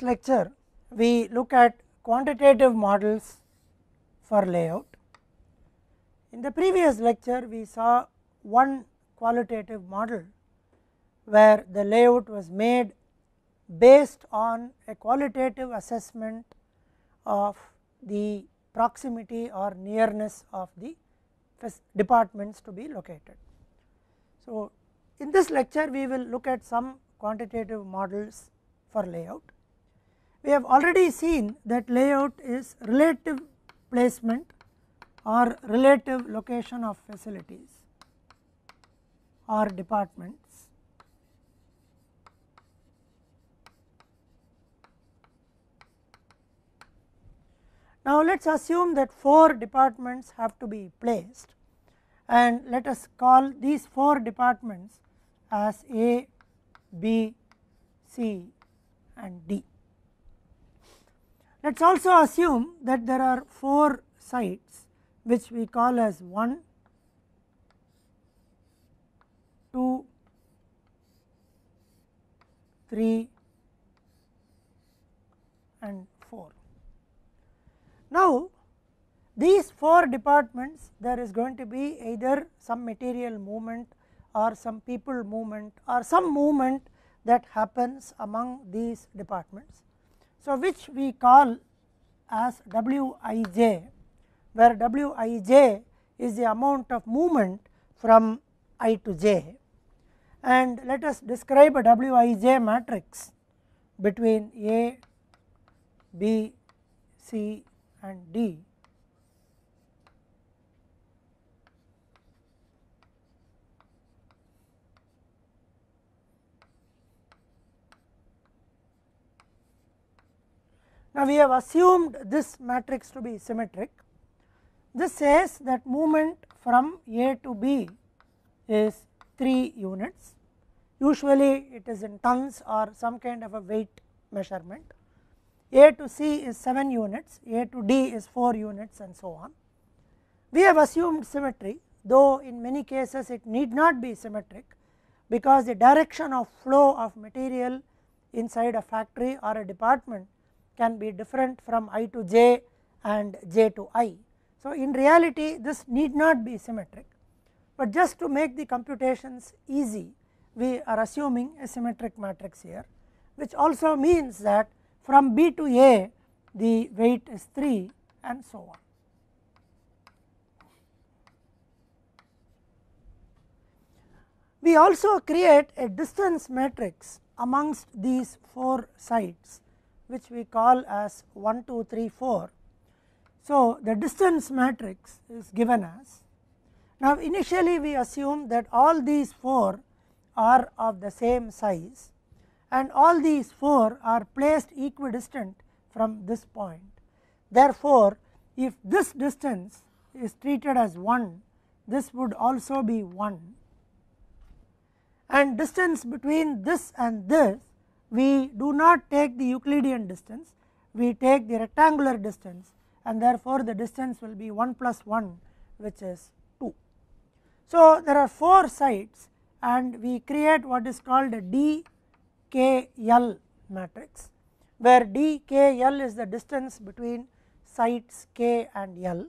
lecture we look at quantitative models for layout. In the previous lecture we saw one qualitative model where the layout was made based on a qualitative assessment of the proximity or nearness of the departments to be located. So, in this lecture we will look at some quantitative models for layout. We have already seen that layout is relative placement or relative location of facilities or departments. Now, let us assume that 4 departments have to be placed, and let us call these 4 departments as A, B, C and D. Let us also assume that there are 4 sites which we call as 1, 2, 3 and 4. Now, these 4 departments, there is going to be either some material movement or some people movement or some movement that happens among these departments. So, which we call as Wij, where Wij is the amount of movement from I to j, and let us describe a Wij matrix between A, B, C and D. Now, we have assumed this matrix to be symmetric. This says that movement from A to B is 3 units, usually it is in tons or some kind of a weight measurement. A to C is 7 units, A to D is 4 units and so on. We have assumed symmetry, though in many cases it need not be symmetric, because the direction of flow of material inside a factory or a department can be different from I to j and j to I. So, in reality this need not be symmetric, but just to make the computations easy we are assuming a symmetric matrix here, which also means that from B to A the weight is 3 and so on. We also create a distance matrix amongst these 4 sites, which we call as 1, 2, 3, 4. So, the distance matrix is given as, now initially we assume that all these 4 are of the same size and all these 4 are placed equidistant from this point. Therefore, if this distance is treated as 1, this would also be 1, and distance between this and this, we do not take the Euclidean distance, we take the rectangular distance, and therefore the distance will be 1 plus 1, which is 2. So, there are 4 sites and we create what is called a DKL matrix, where DKL is the distance between sites K and L.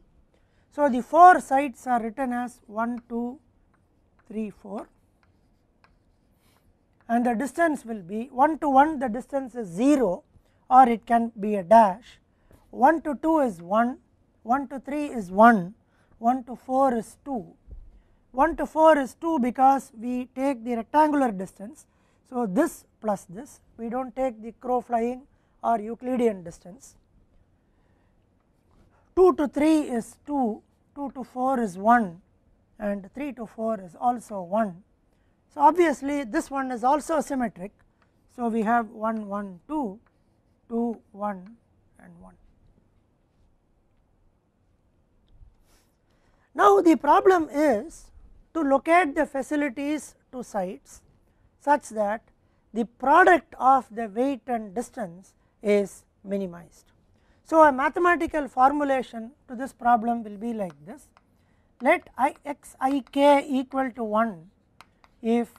So, the 4 sites are written as 1, 2, 3, 4. And the distance will be 1 to 1, the distance is 0 or it can be a dash, 1 to 2 is 1, 1 to 3 is 1, 1 to 4 is 2, 1 to 4 is 2 because we take the rectangular distance. So, this plus this, we do not take the crow flying or Euclidean distance. 2 to 3 is 2, 2 to 4 is 1 and 3 to 4 is also 1. So, obviously this one is also symmetric. So, we have 1, 1, 2, 2, 1 and 1. Now, the problem is to locate the facilities to sites such that the product of the weight and distance is minimized. So, a mathematical formulation to this problem will be like this: let Xik equal to 1 if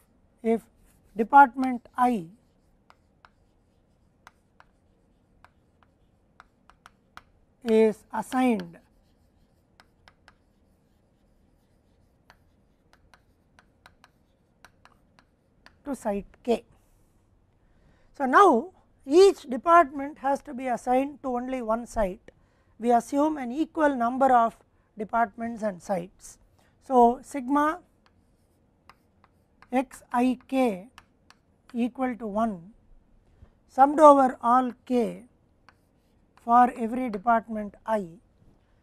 department I is assigned to site K. So, now each department has to be assigned to only one site. We assume an equal number of departments and sites. So, sigma xik equal to 1 summed over all k for every department I.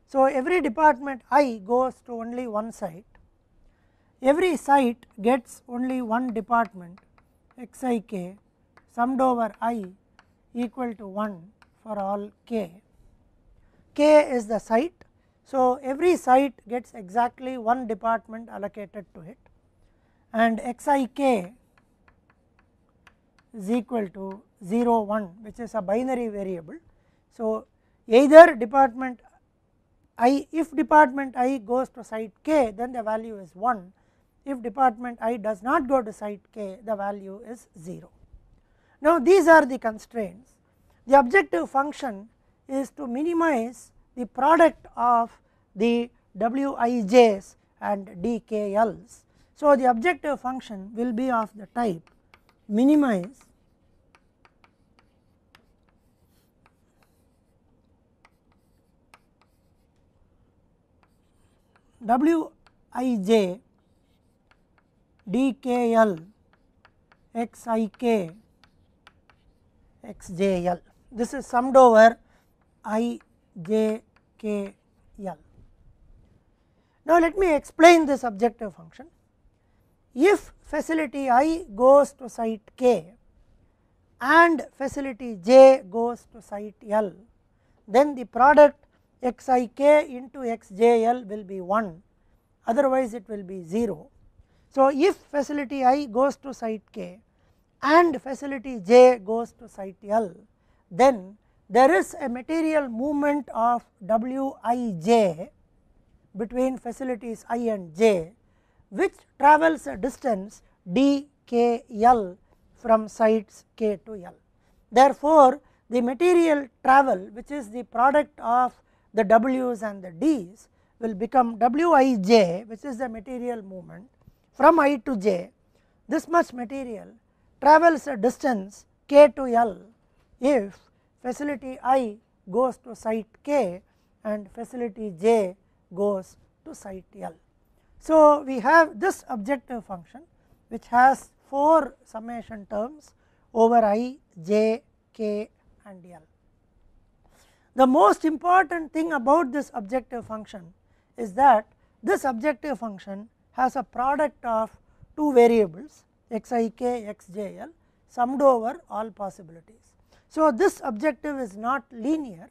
So, every department I goes to only one site. Every site gets only one department xik summed over I equal to 1 for all k. K is the site. So, every site gets exactly one department allocated to it, and xik is equal to 0 1, which is a binary variable. So, either department I, if department I goes to site k, then the value is 1. If department I does not go to site k, the value is 0. Now, these are the constraints. The objective function is to minimize the product of the Wij's and dkL's. So, the objective function will be of the type minimize Wij dkl xik xjl. This is summed over I j k l. Now, let me explain this objective function. If facility I goes to site k and facility j goes to site L, then the product xik into xjl will be 1, otherwise it will be 0. So, if facility I goes to site k and facility j goes to site L, then there is a material movement of Wij between facilities I and j, which travels a distance dkl from sites k to L. Therefore, the material travel, which is the product of the w's and the d's, will become Wij, which is the material movement from I to j. This much material travels a distance k to L if facility I goes to site k and facility j goes to site L. So, we have this objective function which has 4 summation terms over I, j, k and L. The most important thing about this objective function is that this objective function has a product of 2 variables xik, xjl summed over all possibilities. So, this objective is not linear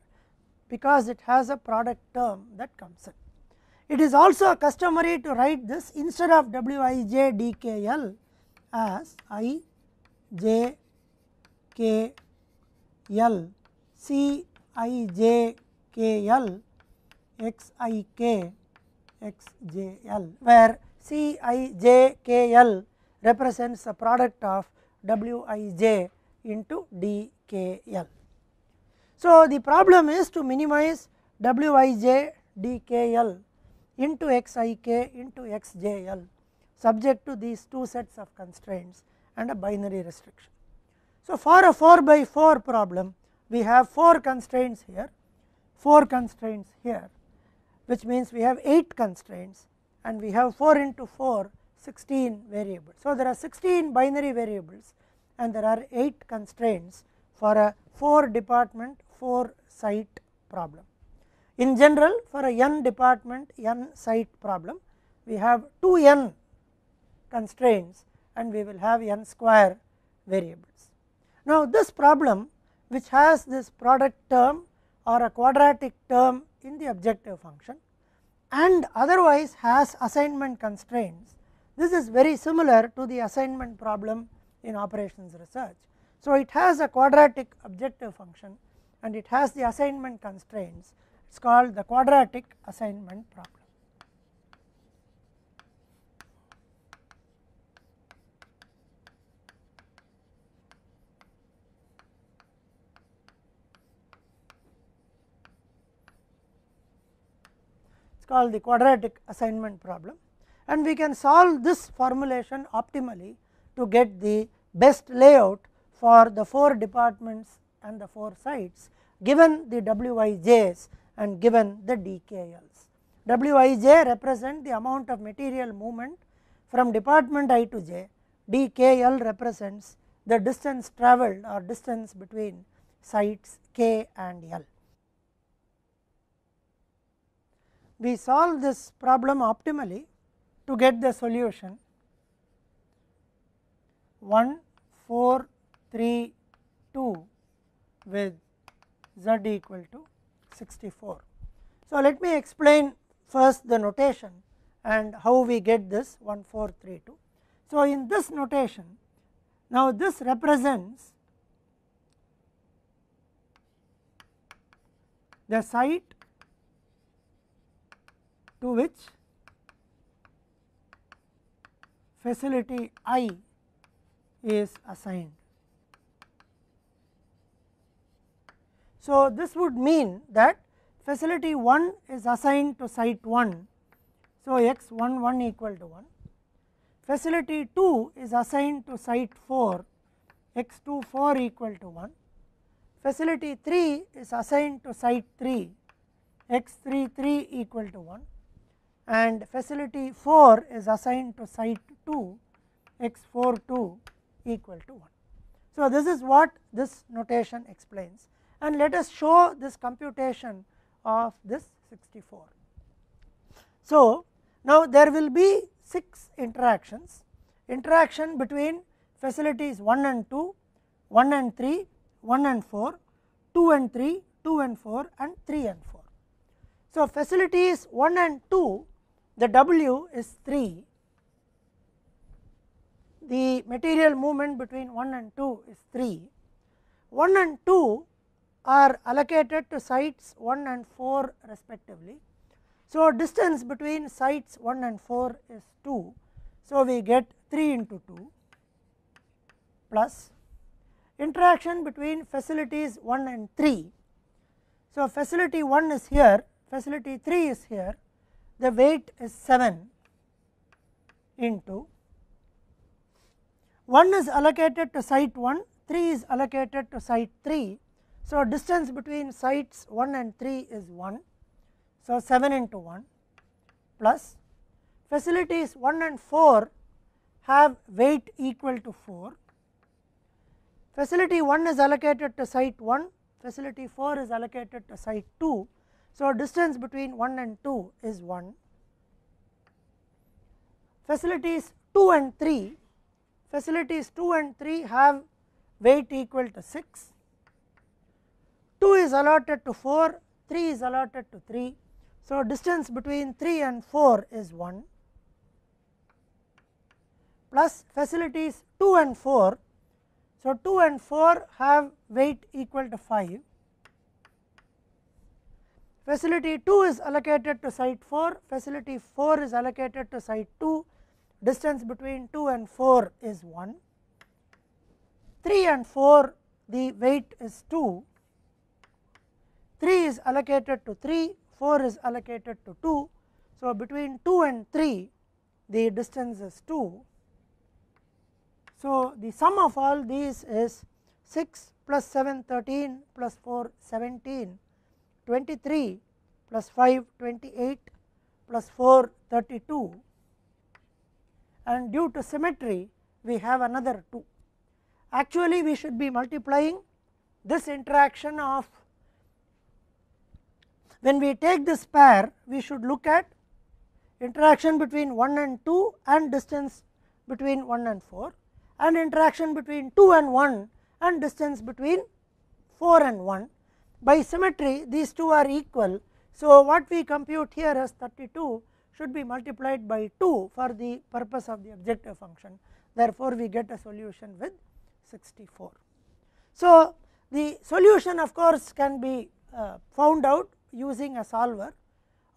because it has a product term that comes in. It is also customary to write this instead of Wij dkl as I j k l c I j k l x I k x j l, where c I j k l represents the product of Wij into d k l. So, the problem is to minimize Wij d k l into xik into xjl subject to these 2 sets of constraints and a binary restriction. So, for a 4 by 4 problem, we have 4 constraints here, 4 constraints here, which means we have 8 constraints and we have 4 into 4, 16 variables. So, there are 16 binary variables and there are 8 constraints for a 4 department 4 site problem. In general, for a n department n site problem, we have 2n constraints and we will have n square variables. Now, this problem which has this product term or a quadratic term in the objective function and otherwise has assignment constraints, this is very similar to the assignment problem in operations research. So, it has a quadratic objective function and it has the assignment constraints. It is called the quadratic assignment problem. is called the quadratic assignment problem, and we can solve this formulation optimally to get the best layout for the 4 departments and the 4 sites given the Wij's and given the DKLs. Wij represent the amount of material movement from department I to j, DKL represents the distance travelled or distance between sites k and L. We solve this problem optimally to get the solution 1, 4, 3, 2 with z equal to 64. So, let me explain first the notation and how we get this 1, 4, 3, 2. So, in this notation, now this represents the site to which facility I is assigned. So, this would mean that facility 1 is assigned to site 1. So, x 1 1 equal to 1. Facility 2 is assigned to site 4, x 2 4 equal to 1. Facility 3 is assigned to site 3, x 3 3 equal to 1, and facility 4 is assigned to site 2, x 4 2 equal to 1. So, this is what this notation explains, and let us show this computation of this 64. So, now there will be 6 interactions, interaction between facilities 1 and 2, 1 and 3, 1 and 4, 2 and 3, 2 and 4 and 3 and 4. So, facilities 1 and 2, the W is 3, the material movement between 1 and 2 is 3, 1 and 2 are allocated to sites 1 and 4 respectively. So, distance between sites 1 and 4 is 2. So, we get 3 into 2 plus interaction between facilities 1 and 3. So, facility 1 is here, facility 3 is here, the weight is 7 into 1 is allocated to site 1, 3 is allocated to site 3. So, distance between sites 1 and 3 is 1. So, 7 into 1 plus facilities 1 and 4 have weight equal to 4. Facility 1 is allocated to site 1, facility 4 is allocated to site 2. So, distance between 1 and 2 is 1. Facilities 2 and 3, facilities 2 and 3 have weight equal to 6. 2 is allotted to 4, 3 is allotted to 3. So, distance between 3 and 4 is 1 plus facilities 2 and 4. So, 2 and 4 have weight equal to 5. Facility 2 is allocated to site 4, facility 4 is allocated to site 2, distance between 2 and 4 is 1. 3 and 4, the weight is 2, 3 is allocated to 3, 4 is allocated to 2. So, between 2 and 3 the distance is 2. So, the sum of all these is 6 plus 7 13 plus 4 17, 23 plus 5 28 plus 4 32, and due to symmetry we have another 2. Actually, we should be multiplying this interaction of, when we take this pair we should look at interaction between 1 and 2 and distance between 1 and 4, and interaction between 2 and 1 and distance between 4 and 1. By symmetry these two are equal. So, what we compute here as 32 should be multiplied by 2 for the purpose of the objective function. Therefore, we get a solution with 64. So, the solution of course can be found out using a solver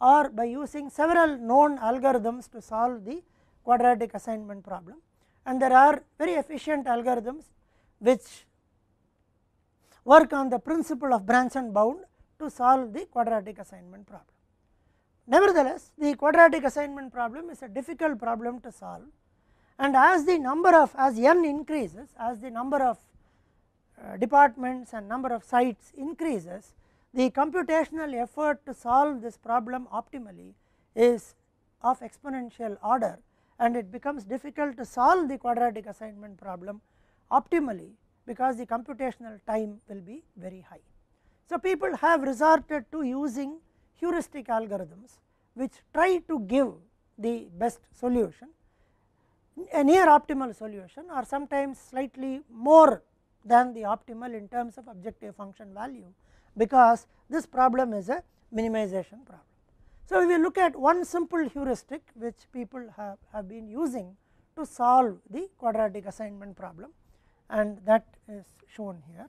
or by using several known algorithms to solve the quadratic assignment problem, and there are very efficient algorithms which work on the principle of branch and bound to solve the quadratic assignment problem. Nevertheless, the quadratic assignment problem is a difficult problem to solve, and as the number of, as n increases, as the number of departments and number of sites increases, the computational effort to solve this problem optimally is of exponential order, and it becomes difficult to solve the quadratic assignment problem optimally because the computational time will be very high. So, people have resorted to using heuristic algorithms which try to give the best solution, a near optimal solution, or sometimes slightly more than the optimal in terms of objective function value, because this problem is a minimization problem. So, we will look at one simple heuristic which people have been using to solve the quadratic assignment problem, and that is shown here.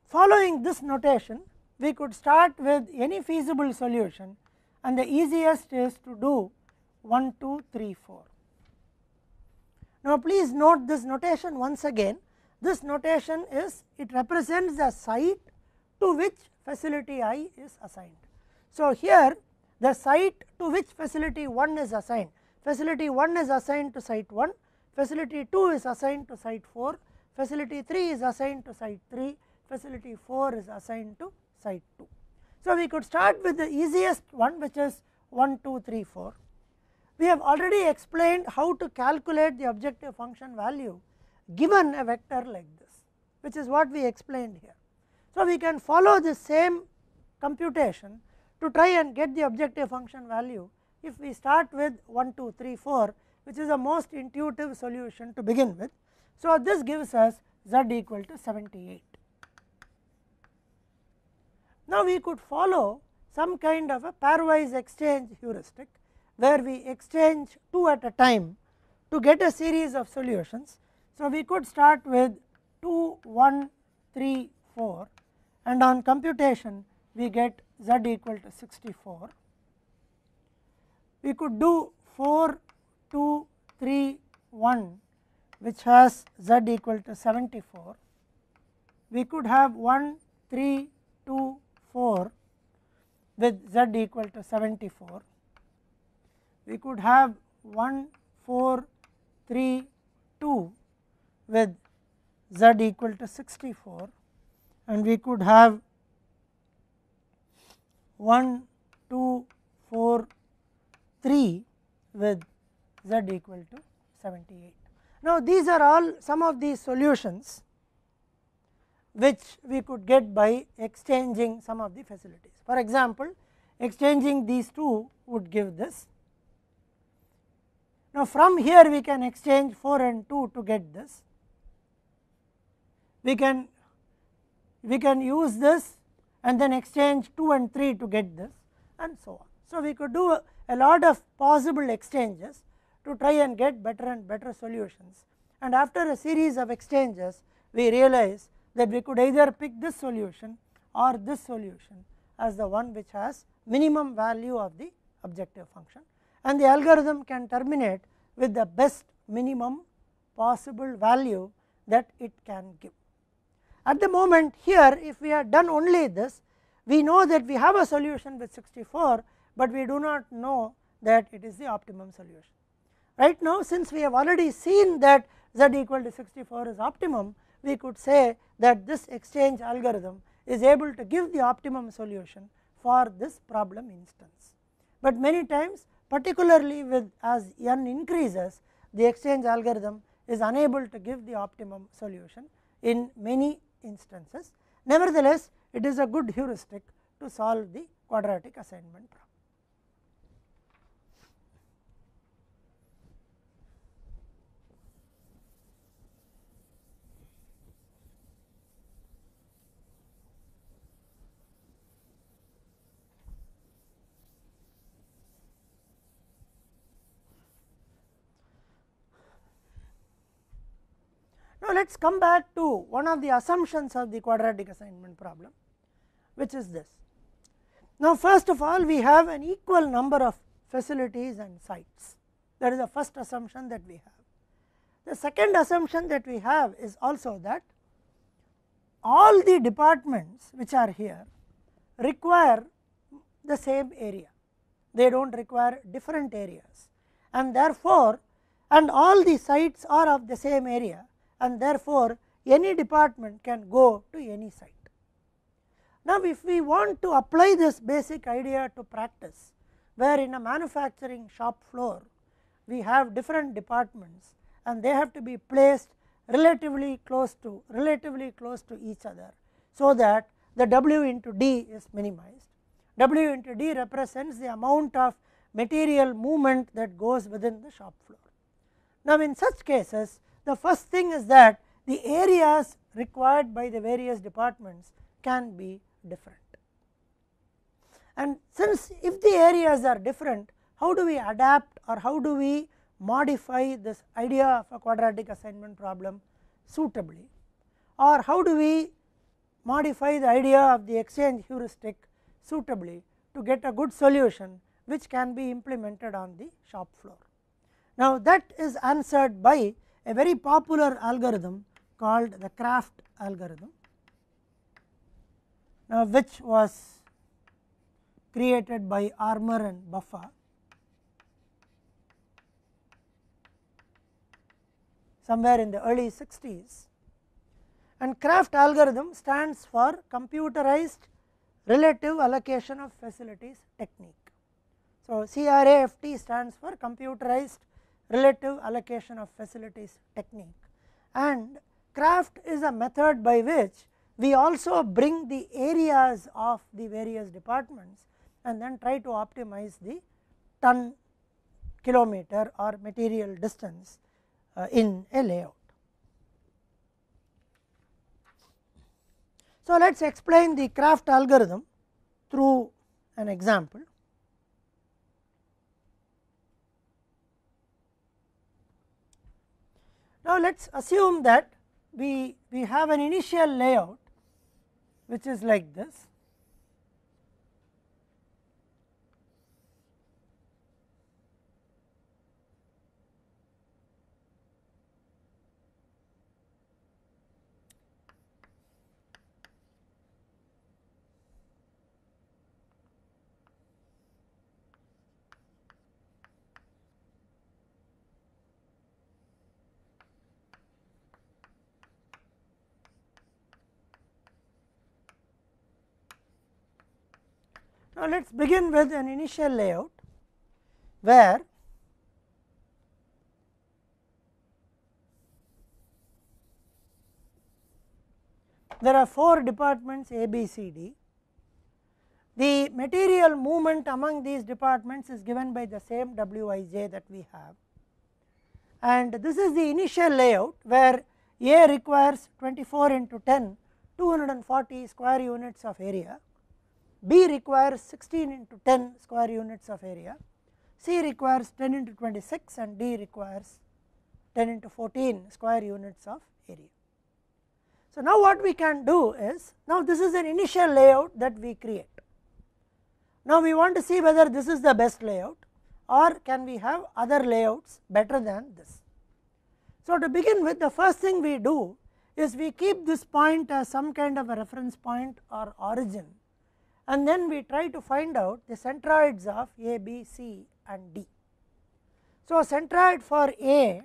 Following this notation, we could start with any feasible solution, and the easiest is to do 1, 2, 3, 4. Now, please note this notation once again. This notation is, it represents the site to which facility I is assigned. So, here the site to which facility 1 is assigned, facility 1 is assigned to site 1, facility 2 is assigned to site 4, facility 3 is assigned to site 3, facility 4 is assigned to site 2. So, we could start with the easiest one, which is 1, 2, 3, 4. We have already explained how to calculate the objective function value given a vector like this, which is what we explained here. So, we can follow the same computation to try and get the objective function value if we start with 1, 2, 3, 4, which is the most intuitive solution to begin with. So, this gives us z equal to 78. Now, we could follow some kind of a pairwise exchange heuristic, where we exchange 2 at a time to get a series of solutions. So, we could start with 2, 1, 3, 4, and on computation we get z equal to 64. We could do 4, 2, 3, 1, which has z equal to 74. We could have 1, 3, 2, 4 with z equal to 74. We could have 1, 4, 3, 2 with z equal to 64, and we could have 1, 2, 4, 3 with z equal to 78. Now, these are all some of these solutions which we could get by exchanging some of the facilities. For example, exchanging these two would give this. Now, from here we can exchange 4 and 2 to get this. We can use this and then exchange 2 and 3 to get this, and so on. So, we could do a lot of possible exchanges to try and get better and better solutions, and after a series of exchanges we realize that we could either pick this solution or this solution as the one which has minimum value of the objective function, and the algorithm can terminate with the best minimum possible value that it can give. At the moment here, if we have done only this, we know that we have a solution with 64, but we do not know that it is the optimum solution. Right now, since we have already seen that z equal to 64 is optimum, we could say that this exchange algorithm is able to give the optimum solution for this problem instance. But many times, particularly with as n increases, the exchange algorithm is unable to give the optimum solution in many instances. Nevertheless, it is a good heuristic to solve the quadratic assignment problem. Now, let us come back to one of the assumptions of the quadratic assignment problem, which is this. Now, first of all, we have an equal number of facilities and sites. That is the first assumption that we have. The second assumption that we have is also that all the departments which are here require the same area, they do not require different areas, and therefore, and all the sites are of the same area, and therefore, any department can go to any site. Now, if we want to apply this basic idea to practice, where in a manufacturing shop floor we have different departments and they have to be placed relatively close to each other, so that the W into D is minimized. W into D represents the amount of material movement that goes within the shop floor. Now, in such cases, the first thing is that the areas required by the various departments can be different. And since if the areas are different, how do we adapt or how do we modify this idea of a quadratic assignment problem suitably, or how do we modify the idea of the exchange heuristic suitably to get a good solution which can be implemented on the shop floor. Now, that is answered by a very popular algorithm called the Craft algorithm, which was created by Armour and Buffa somewhere in the early 60s, and Craft algorithm stands for computerized relative allocation of facilities technique. So, CRAFT stands for computerized relative allocation of facilities technique, and Craft is a method by which we also bring the areas of the various departments and then try to optimize the ton kilometer or material distance in a layout. So, let us explain the Craft algorithm through an example. Now, let us assume that we have an initial layout which is like this. Now, let us begin with an initial layout where there are 4 departments A, B, C, D. The material movement among these departments is given by the same Wij that we have, and this is the initial layout where A requires 24 into 10, 240 square units of area, B requires 16 into 10 square units of area, C requires 10 into 26 and D requires 10 into 14 square units of area. So, now what we can do is, now this is an initial layout that we create. Now, we want to see whether this is the best layout or can we have other layouts better than this. So, to begin with, the first thing we do is we keep this point as some kind of a reference point or origin, and then we try to find out the centroids of A, B, C and D. So, centroid for A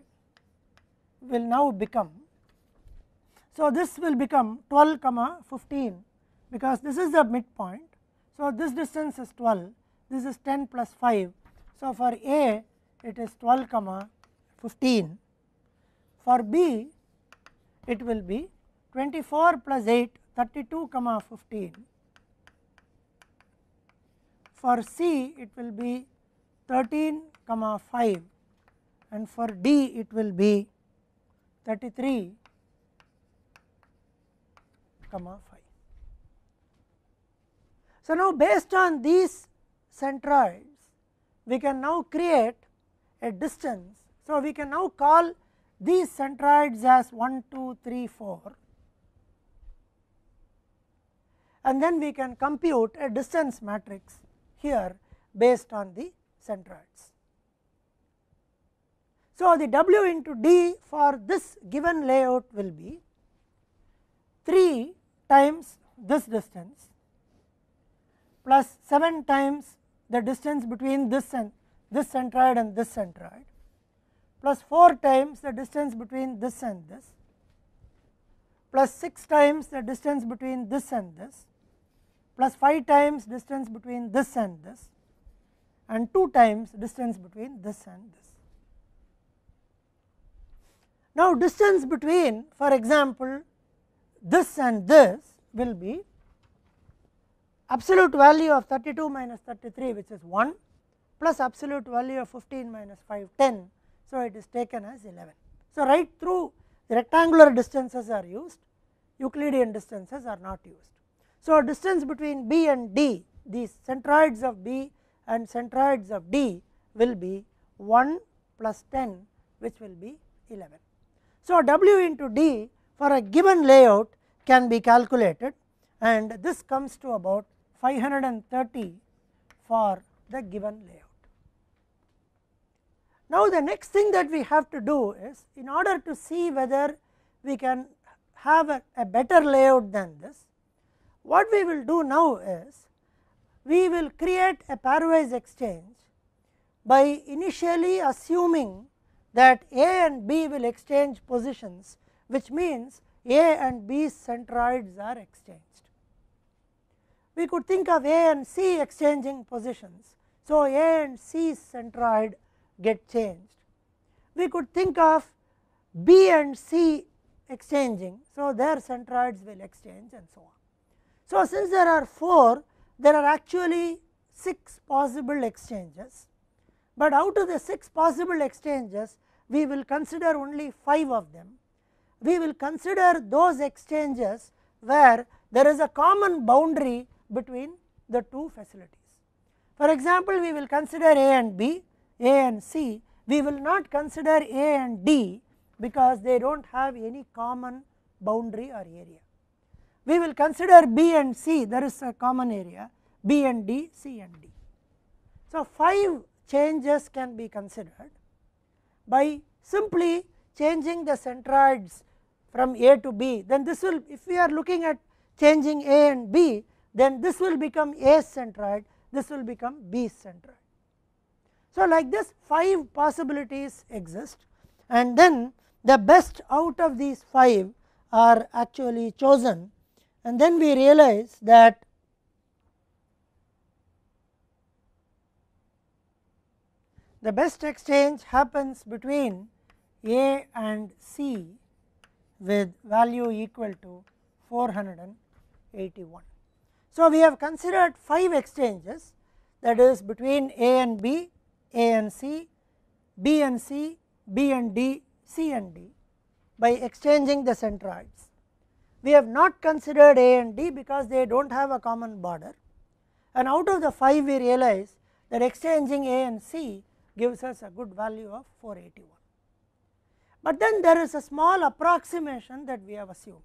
will now become, so this will become 12, 15 because this is the midpoint. So, this distance is 12, this is 10 plus 5. So, for A it is 12, 15, for B it will be 24 plus 8, 32, 15. For C it will be 13, 5 and for D it will be 33, 5. So, now based on these centroids we can now create a distance. So, we can now call these centroids as 1, 2, 3, 4 and then we can compute a distance matrix here based on the centroids. So, the W into D for this given layout will be 3 times this distance plus 7 times the distance between this and this centroid and this centroid plus 4 times the distance between this and this plus 6 times the distance between this and this plus 5 times distance between this and this and 2 times distance between this and this. Now, distance between, for example, this and this will be absolute value of 32 minus 33, which is 1, plus absolute value of 15 minus 5, 10. So, it is taken as 11. So, right through the rectangular distances are used, Euclidean distances are not used. So, distance between B and D, these centroids of B and centroids of D will be 1 plus 10, which will be 11. So, W into D for a given layout can be calculated, and this comes to about 530 for the given layout. Now, the next thing that we have to do is, in order to see whether we can have a better layout than this, what we will do now is, we will create a pairwise exchange by initially assuming that A and B will exchange positions, which means A and B's centroids are exchanged. We could think of A and C exchanging positions. So, A and C's centroid get changed. We could think of B and C exchanging. So, their centroids will exchange and so on. So, since there are 4, there are actually 6 possible exchanges, but out of the 6 possible exchanges, we will consider only 5 of them. We will consider those exchanges where there is a common boundary between the two facilities. For example, we will consider A and B, A and C. We will not consider A and D because they do not have any common boundary or area. We will consider B and C, there is a common area, B and D, C and D. So, 5 changes can be considered by simply changing the centroids from A to B. Then this will, if we are looking at changing A and B, then this will become A's centroid, this will become B's centroid. So, like this 5 possibilities exist, and then the best out of these 5 are actually chosen, and then we realize that the best exchange happens between A and C with value equal to 481. So, we have considered 5 exchanges, that is between A and B, A and C, B and C, B and D, C and D by exchanging the centroids. We have not considered A and D because they do not have a common border, and out of the 5 we realize that exchanging A and C gives us a good value of 481. But then there is a small approximation that we have assumed.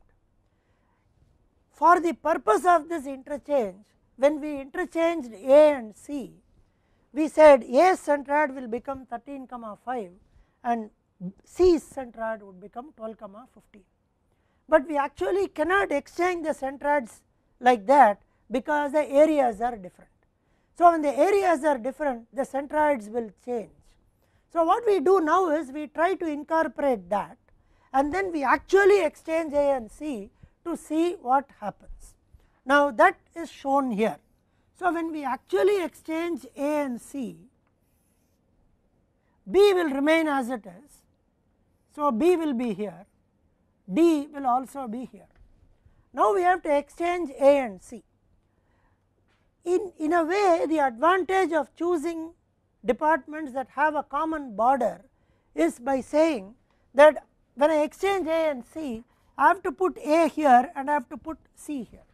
For the purpose of this interchange, when we interchanged A and C, we said A's centroid will become 13, 5 and C's centroid would become 12, 15. But we actually cannot exchange the centroids like that because the areas are different. So, when the areas are different, the centroids will change. So, what we do now is we try to incorporate that, and then we actually exchange A and C to see what happens. Now, that is shown here. So, when we actually exchange A and C, B will remain as it is. So, B will be here, D will also be here. Now, we have to exchange A and C. In a way, the advantage of choosing departments that have a common border is by saying that when I exchange A and C, I have to put A here and I have to put C here.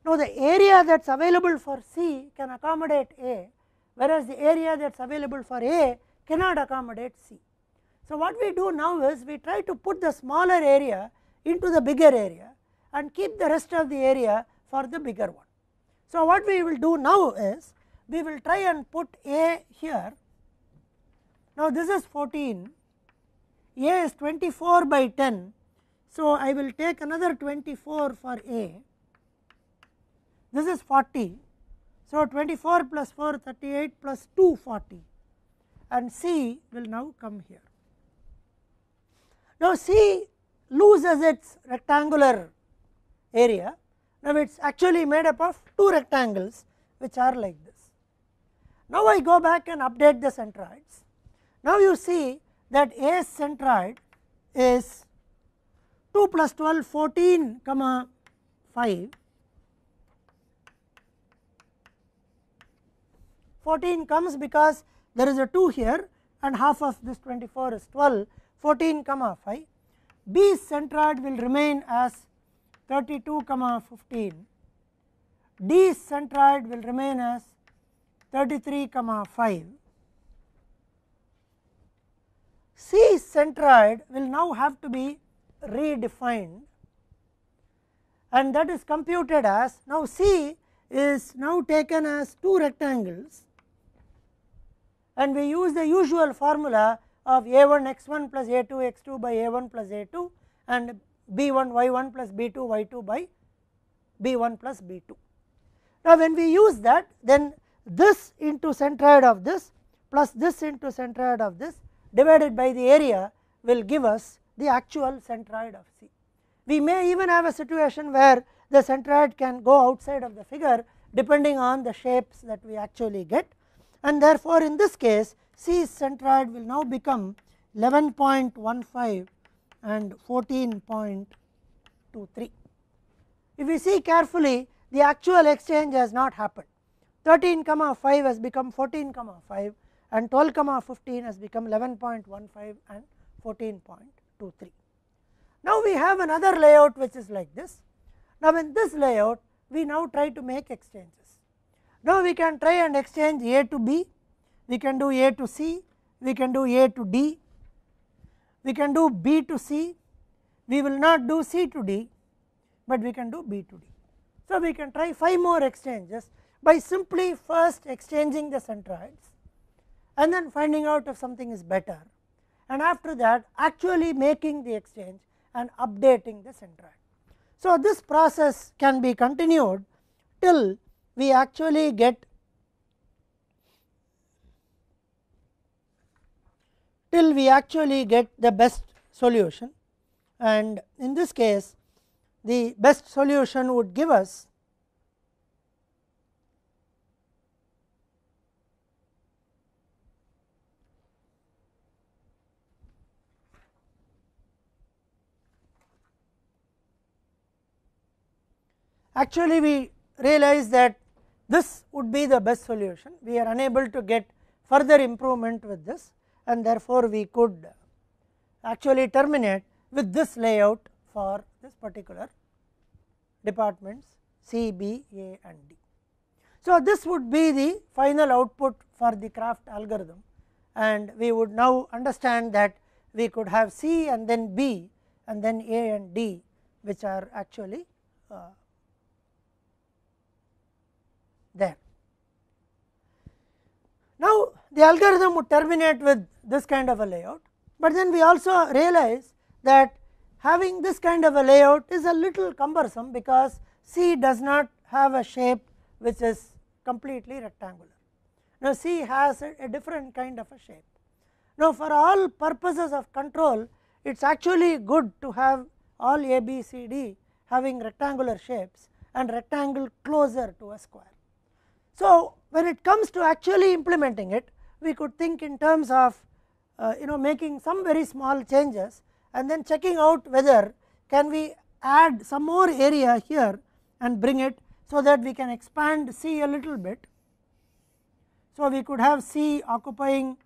Now, the area that is available for C can accommodate A, whereas the area that is available for A cannot accommodate C. So, what we do now is we try to put the smaller area into the bigger area and keep the rest of the area for the bigger one. So, what we will do now is we will try and put A here Now this is 14, A is 24 by 10, so I will take another 24 for A, this is 40, so 24 plus 4 38 plus 2 40, and C will now come here. Now C loses its rectangular area, now it is actually made up of two rectangles which are like this. Now I go back and update the centroids. Now you see that A's centroid is 2 plus 12 14 comma 5, 14 comes because there is a 2 here and half of this 24 is 12, 14 comma 5. B's centroid will remain as 32 comma 15, D's centroid will remain as 33 comma 5. C's centroid will now have to be redefined, and that is computed as, now C is now taken as two rectangles, and we use the usual formula of A1 x1 plus A2 x2 by A1 plus A2 and B1 y1 plus B2 y2 by B1 plus B2. Now when we use that, then this into centroid of this plus this into centroid of this divided by the area will give us the actual centroid of C. We may even have a situation where the centroid can go outside of the figure depending on the shapes that we actually get, and therefore in this case C's centroid will now become 11.15 and 14.23. If we see carefully, the actual exchange has not happened. 13 comma 5 has become 14 comma 5 and 12 comma 15 has become 11.15 and 14.23. Now we have another layout which is like this. Now in this layout we now try to make exchanges. Now we can try and exchange A to B, we can do A to C, we can do A to D, we can do B to C, we will not do C to D, but we can do B to D. So we can try 5 more exchanges by simply first exchanging the centroids and then finding out if something is better, and after that actually making the exchange and updating the centroid. So this process can be continued till we actually get the best solution, and in this case the best solution would give us actually we realize that this would be the best solution. We are unable to get further improvement with this, and therefore we could actually terminate with this layout for this particular departments C, B, A and D. So this would be the final output for the Craft algorithm, and we would now understand that we could have C and then B and then A and D, which are actually there. Now the algorithm would terminate with this kind of a layout, but then we also realize that having this kind of a layout is a little cumbersome because C does not have a shape which is completely rectangular. Now C has a different kind of a shape. Now for all purposes of control, it is actually good to have all A, B, C, D having rectangular shapes and rectangle closer to a square. So when it comes to actually implementing it, we could think in terms of making some very small changes and then checking out whether can we add some more area here and bring it so that we can expand C a little bit. So we could have C occupying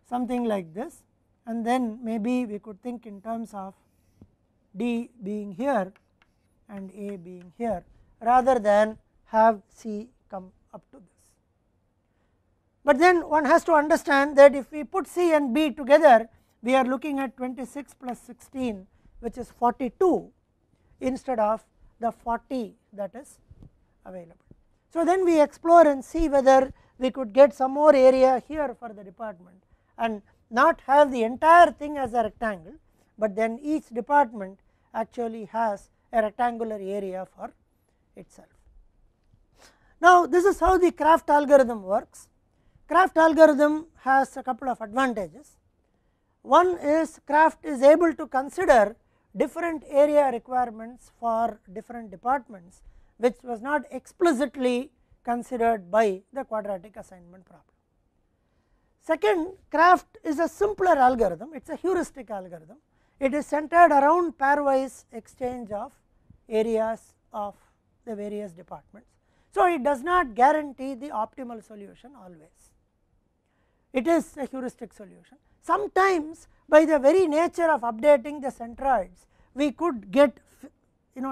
something like this, and then maybe we could think in terms of D being here and A being here rather than have C come up to this. But then one has to understand that if we put C and B together, we are looking at 26 plus 16, which is 42 instead of the 40 that is available. So then we explore and see whether we could get some more area here for the department and not have the entire thing as a rectangle, but then each department actually has a rectangular area for itself. Now, this is how the Craft algorithm works. Craft algorithm has a couple of advantages. One is Craft is able to consider different area requirements for different departments, which was not explicitly considered by the quadratic assignment problem. Second, Craft is a simpler algorithm, it is a heuristic algorithm. It is centered around pairwise exchange of areas of the various departments. So, it does not guarantee the optimal solution always. It is a heuristic solution. Sometimes by the very nature of updating the centroids, we could get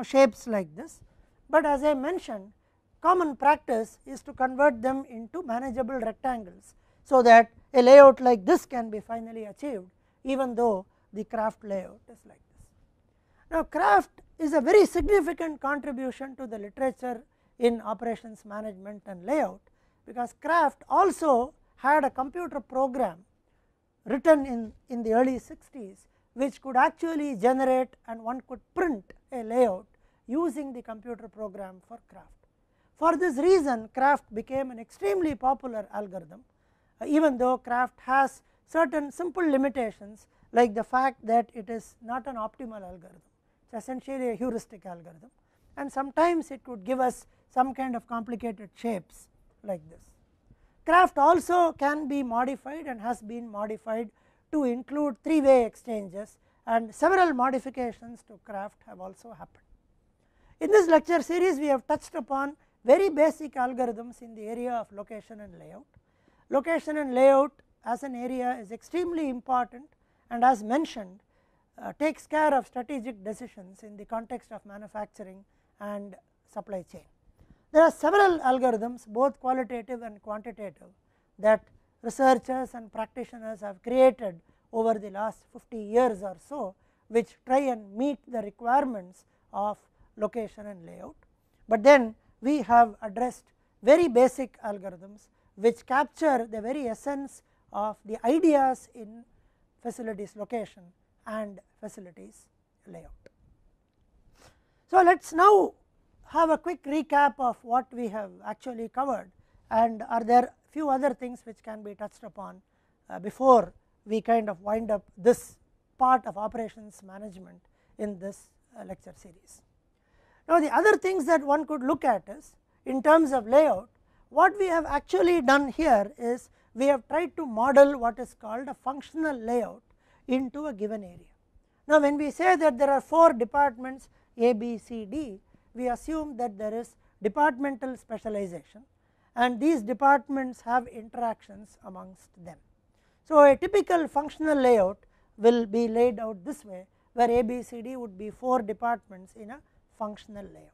shapes like this, but as I mentioned, common practice is to convert them into manageable rectangles, so that a layout like this can be finally achieved, even though the Craft layout is like this. Now, Craft is a very significant contribution to the literature in operations management and layout, because Craft also had a computer program written in the early 60s, which could actually generate and one could print a layout using the computer program for Craft. For this reason, Craft became an extremely popular algorithm, even though Craft has certain simple limitations, like the fact that it is not an optimal algorithm, it is essentially a heuristic algorithm, and sometimes it could give us some kind of complicated shapes like this. Craft also can be modified and has been modified to include three-way exchanges, and several modifications to Craft have also happened. In this lecture series, we have touched upon very basic algorithms in the area of location and layout. Location and layout as an area is extremely important, and as mentioned, takes care of strategic decisions in the context of manufacturing and supply chain. There are several algorithms, both qualitative and quantitative, that researchers and practitioners have created over the last 50 years or so, which try and meet the requirements of location and layout. But then we have addressed very basic algorithms which capture the very essence of the ideas in facilities location and facilities layout. So, let us now have a quick recap of what we have actually covered, and are there few other things which can be touched upon before we kind of wind up this part of operations management in this lecture series. Now, the other things that one could look at is, in terms of layout, what we have actually done here is we have tried to model what is called a functional layout into a given area. Now, when we say that there are 4 departments A, B, C, D, we assume that there is departmental specialization, and these departments have interactions amongst them. So, a typical functional layout will be laid out this way, where A, B, C, D would be 4 departments in a functional layout.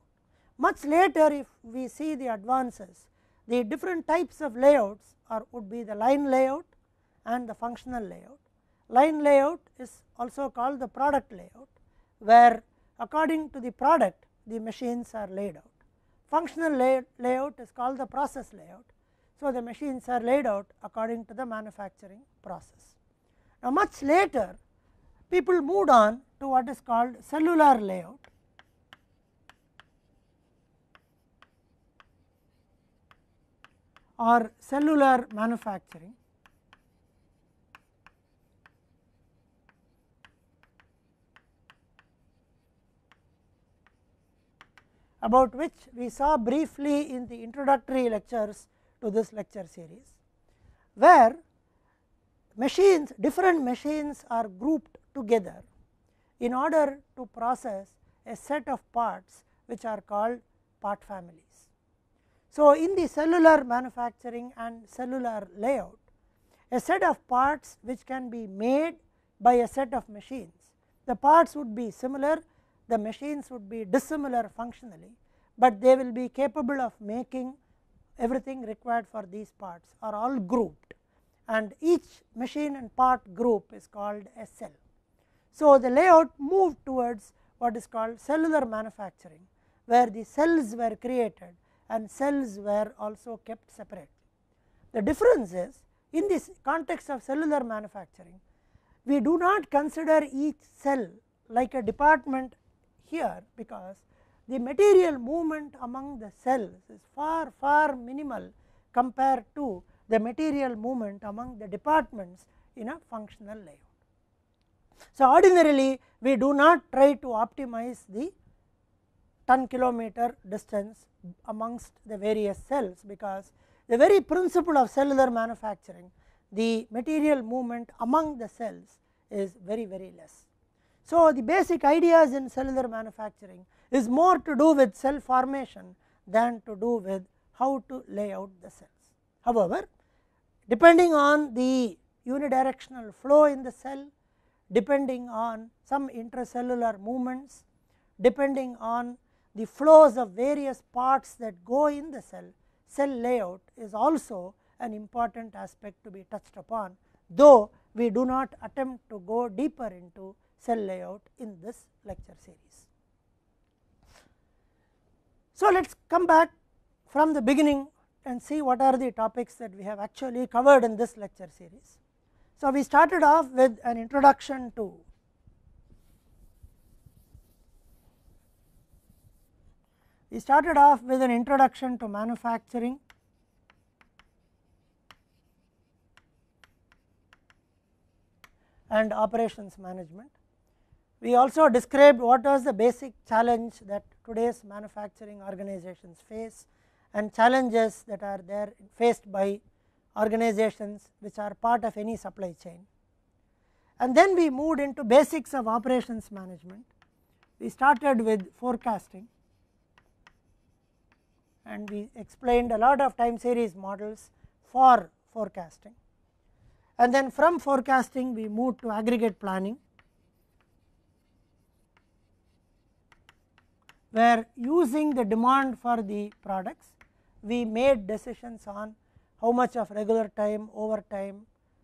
Much later, if we see the advances, the different types of layouts would be the line layout and the functional layout. Line layout is also called the product layout, where according to the product the machines are laid out. Functional layout is called the process layout. So, the machines are laid out according to the manufacturing process. Now, much later people moved on to what is called cellular layout, or cellular manufacturing, about which we saw briefly in the introductory lectures to this lecture series, where machines, different machines are grouped together in order to process a set of parts which are called part families. So, in the cellular manufacturing and cellular layout, a set of parts which can be made by a set of machines, the parts would be similar, the machines would be dissimilar functionally, but they will be capable of making everything required for these parts are all grouped, and each machine and part group is called a cell. So, the layout moved towards what is called cellular manufacturing, where the cells were created and cells were also kept separate. The difference is, in this context of cellular manufacturing, we do not consider each cell like a department here, because the material movement among the cells is far minimal compared to the material movement among the departments in a functional layout. So, ordinarily we do not try to optimize the 10 kilometer distance amongst the various cells, because the very principle of cellular manufacturing, the material movement among the cells is very less. So, the basic ideas in cellular manufacturing is more to do with cell formation than to do with how to lay out the cells. However, depending on the unidirectional flow in the cell, depending on some intracellular movements, depending on the flows of various parts that go in the cell, cell layout is also an important aspect to be touched upon, though we do not attempt to go deeper into cell layout in this lecture series. So, let us come back from the beginning and see what are the topics that we have actually covered in this lecture series. So, we started off with an introduction to manufacturing, and operations management. We also described what was the basic challenge that today's manufacturing organizations face, and challenges that are there faced by organizations which are part of any supply chain. And then we moved into basics of operations management. We started with forecasting, and we explained a lot of time series models for forecasting. And then from forecasting we moved to aggregate planning, where using the demand for the products we made decisions on how much of regular time, overtime,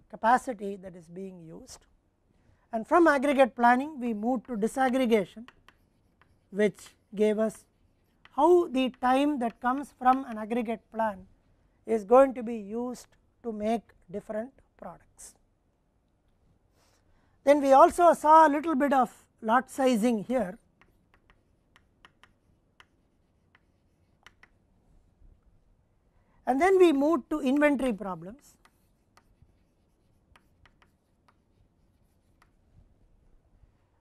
capacity that is being used. And from aggregate planning we moved to disaggregation, which gave us how the time that comes from an aggregate plan is going to be used to make different products. Then we also saw a little bit of lot sizing here, and then we moved to inventory problems,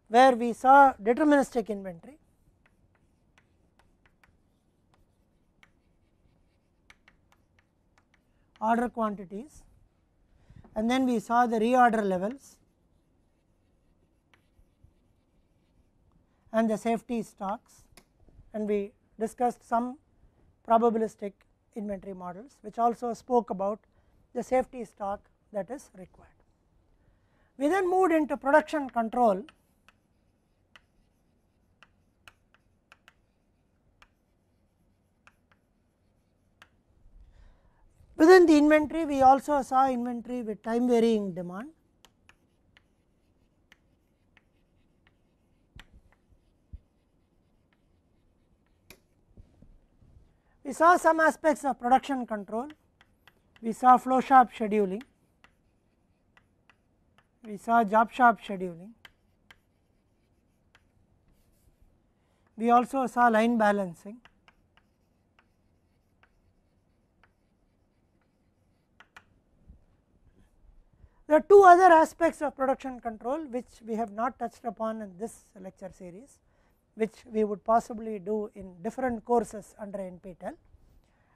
where we saw deterministic inventory, order quantities, and then we saw the reorder levels and the safety stocks, and we discussed some probabilistic inventory models which also spoke about the safety stock that is required. We then moved into production control, within the inventory we also saw inventory with time varying demand, we saw some aspects of production control, we saw flow shop scheduling, we saw job shop scheduling, we also saw line balancing, there are two other aspects of production control which we have not touched upon in this lecture series, which we would possibly do in different courses under NPTEL,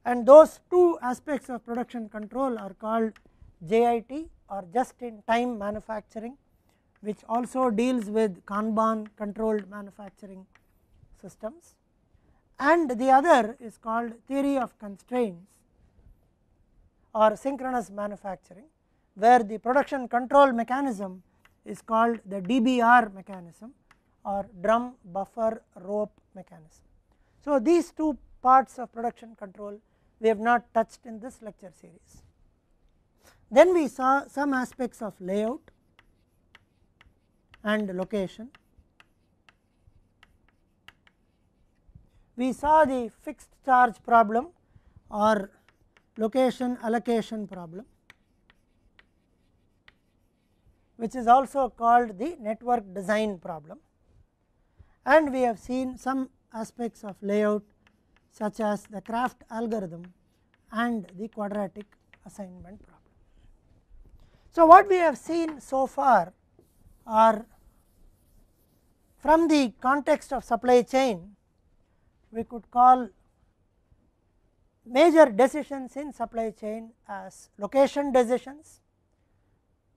and those two aspects of production control are called JIT, or just in time manufacturing, which also deals with Kanban controlled manufacturing systems, and the other is called theory of constraints or synchronous manufacturing, where the production control mechanism is called the DBR mechanism, or drum buffer rope mechanism. So, these two parts of production control we have not touched in this lecture series. Then we saw some aspects of layout and location. We saw the fixed charge problem or location allocation problem. which is also called the network design problem, and we have seen some aspects of layout such as the Craft algorithm and the quadratic assignment problem. So, what we have seen so far are, from the context of supply chain, we could call major decisions in supply chain as location decisions,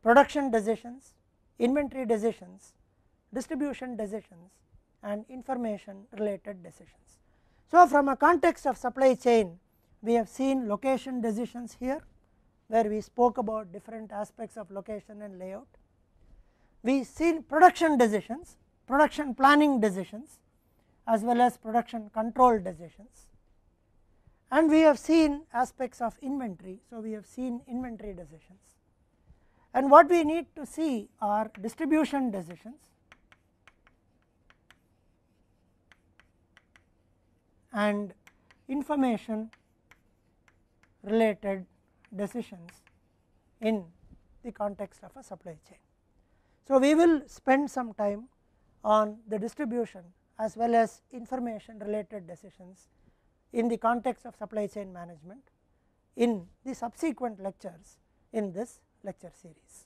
production decisions, inventory decisions, distribution decisions, and information related decisions. So, from a context of supply chain, we have seen location decisions here, where we spoke about different aspects of location and layout. We seen production decisions, production planning decisions, as well as production control decisions, and we have seen aspects of inventory. So, we have seen inventory decisions, and what we need to see are distribution decisions and information related decisions in the context of a supply chain. So, we will spend some time on the distribution as well as information related decisions in the context of supply chain management in the subsequent lectures in this lecture series.